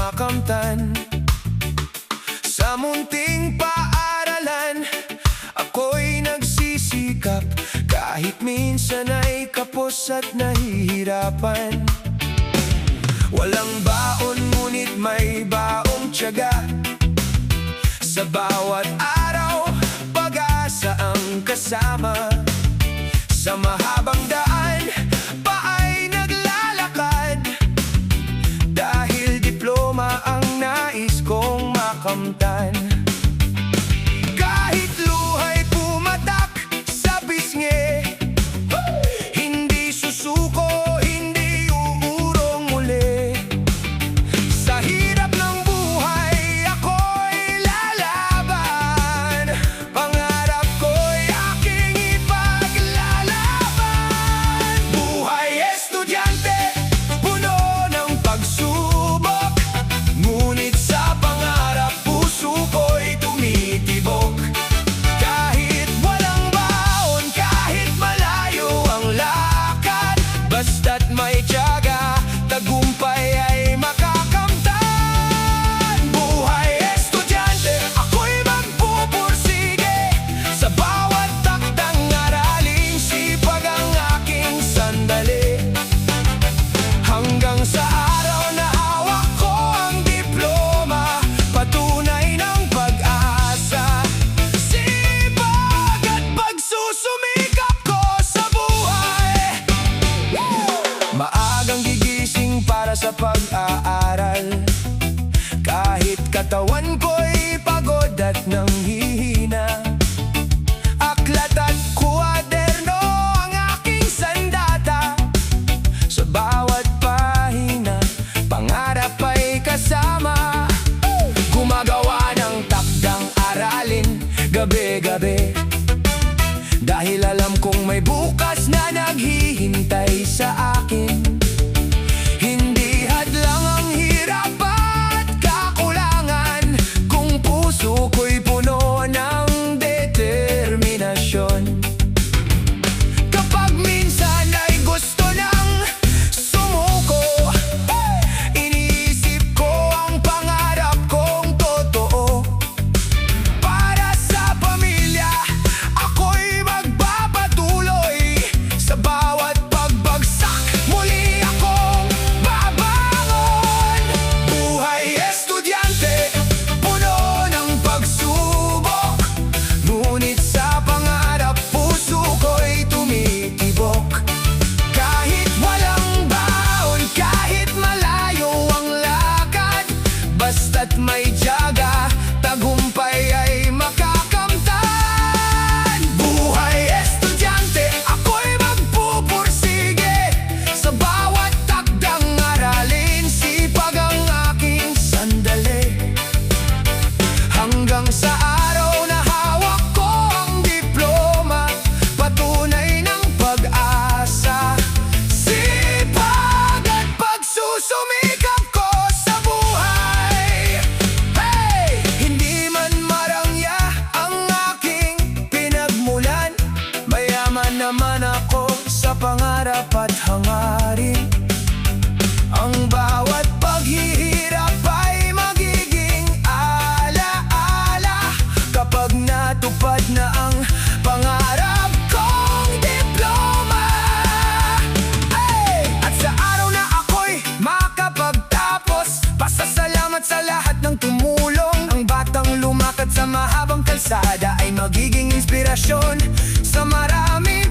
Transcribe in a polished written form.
makamtan. Sa munting paaralan, ako'y nagsisikap, kahit minsan ay kapos at nahihirapan. Walang baon ngunit may baong tiyaga, sa bawat araw pag-asa ang kasama. Sa mahabang daan pa ay naglalakad, dahil diploma ang nais kong makamtan. Kahit luha'y pumatak sa pisngi, hindi susuko, hindi uurong muli. Sa hirap ng buhay ako'y lalaban, pangarap ko'y aking ipaglalaban. Buhay estudyante, puno ng pagsubok, ngunit sa pangarap puso ko'y tumitibok. Kahit walang baon, kahit malayo ang lakad, basta't may tiyaga, tagumpay ay makakamtan. Buhay estudyante, ako'y magpupursige, sa bawat takdang araling sipag ang aking sandali. Hanggang sa araw na hawak ko ang diploma, patunay ng pag-asa, sipag at pagsusumikap ko sa buhay. Maagang gigising para sa pag-aaral, kahit katawan ko'y pagod at nanghihina. Aklat at kuwaderno ang aking sandata, sa bawat pahina pangarap ay kasama. Gumagawa ng takdang aralin gabi-gabi, dahil alam kong may bukas na naghihintay sa akin. Hindi hadlang ang hirap at kakulangan, kung puso ko'y puno ng determinasyon. Kapag minsan ay gusto nang sumuko, iniisip ko ang pangarap kong totoo. Para sa pamilya, ako'y magpapatuloy, sa bawat pagbagsak, muli akong babangon. Buhay estudyante, puno ng pagsubok, ngunit sa pangarap puso ko'y tumitibok. Kahit walang baon, kahit malayo ang lakad, basta't may tiyaga, tagumpay ay makakamtan. Buhay estudyante, ako'y magpupursige, sa bawat takdang aralin sipag ang aking sandali. Hanggang sa araw na hawak ko ang diploma, patunay ng pag-asa, sipag at pagsusumikap ko sa buhay. Hey! Hindi man marangya ang aking pinagmulan, mayaman naman ako sa pangarap at hangarin. Ang bawat paghihirap ay magiging alaala, kapag natupad na ang pangarap kong diploma. Ay! At sa araw na ako'y makapagtapos, pasasalamat sa lahat ng tumulong. Ang batang lumakad sa mahabang kalsada ay magiging inspirasyon sa marami.